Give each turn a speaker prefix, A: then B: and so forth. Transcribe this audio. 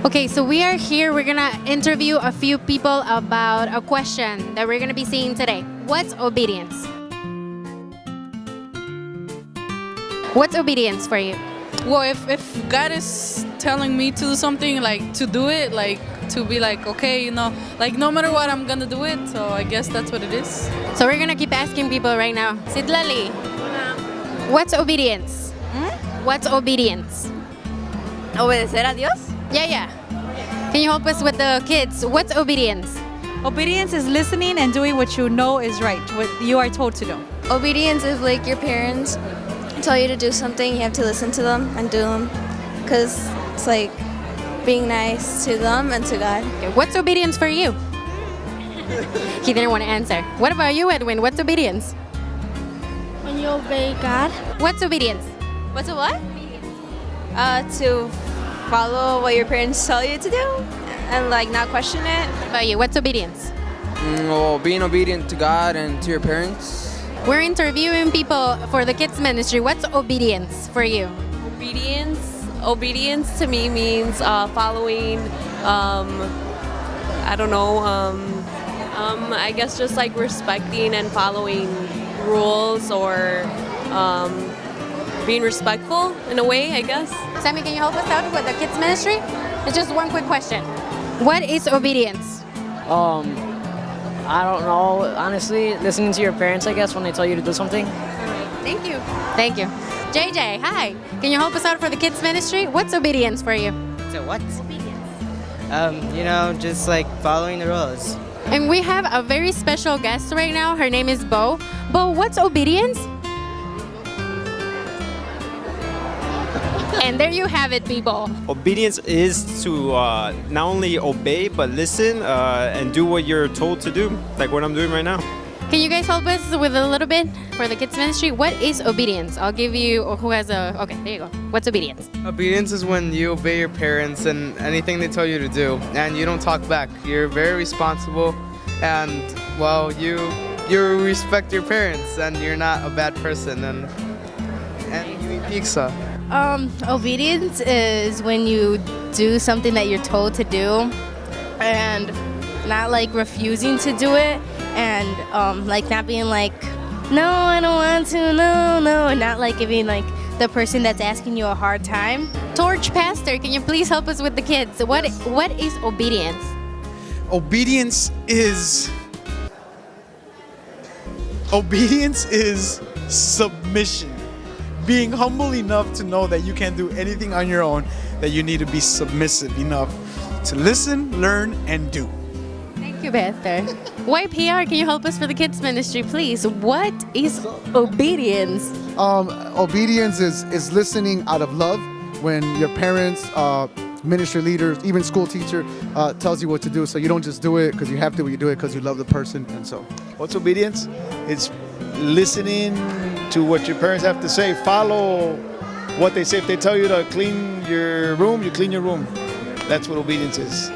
A: Okay, so we are here. We're gonna interview a few people about a question that we're gonna be seeing today. What's obedience? What's obedience for you?
B: Well, if God is telling me to do something, like to do it, like to be like, okay, like no matter what, I'm gonna do it. So I guess that's what it is.
A: So we're gonna keep asking people right now. Sidlali, what's obedience? What's obedience?
C: Obedecer a Dios.
A: Yeah. Can you help us with the kids? What's obedience?
D: Obedience is listening and doing what you know is right, what you are told to do.
C: Obedience is like your parents tell you to do something, you have to listen to them and do them, because it's like being nice to them and to God.
A: Okay, what's obedience for you? He didn't want to answer. What about you, Edwin? What's obedience?
E: When you obey God.
A: What's obedience?
C: What's a what? To follow what your parents tell you to do and like not question it.
A: What about you? What's obedience?
F: Well, being obedient to God and to your parents.
A: We're interviewing people for the kids ministry. What's obedience for you?
G: Obedience to me means following, I guess just like respecting and following rules or being respectful in a way, I guess.
A: Sammy, can you help us out with the kids ministry? It's just one quick question. What is obedience?
H: I don't know. Honestly, listening to your parents, I guess, when they tell you to do something.
A: Thank you. Thank you. JJ, hi. Can you help us out for the kids ministry? What's obedience for you?
I: So what? Just like following the rules.
A: And we have a very special guest right now. Her name is Bo. Bo, what's obedience? And there you have it, people.
J: Obedience is to not only obey but listen and do what you're told to do, like what I'm doing right now.
A: Can you guys help us with a little bit for the kids ministry? What is obedience? I'll give you, or who has a, okay, there you go. What's obedience?
K: Obedience is when you obey your parents and anything they tell you to do, and you don't talk back. You're very responsible, and well, you respect your parents, and you're not a bad person, and you eat pizza.
E: Obedience is when you do something that you're told to do and not like refusing to do it and like not being like, no, I don't want to, no, and not like giving like the person that's asking you a hard time.
A: Torch Pastor, can you please help us with the kids? What is obedience?
L: Obedience is submission. Being humble enough to know that you can't do anything on your own, that you need to be submissive enough to listen, learn, and do.
A: Thank you, Pastor. YPR, can you help us for the kids ministry, please? What is obedience?
M: Obedience is listening out of love when your parents, ministry leaders, even school teacher tells you what to do. So you don't just do it because you have to, but you do it because you love the person. And so,
N: what's obedience? It's listening to what your parents have to say. Follow what they say. If they tell you to clean your room, you clean your room. That's what obedience is.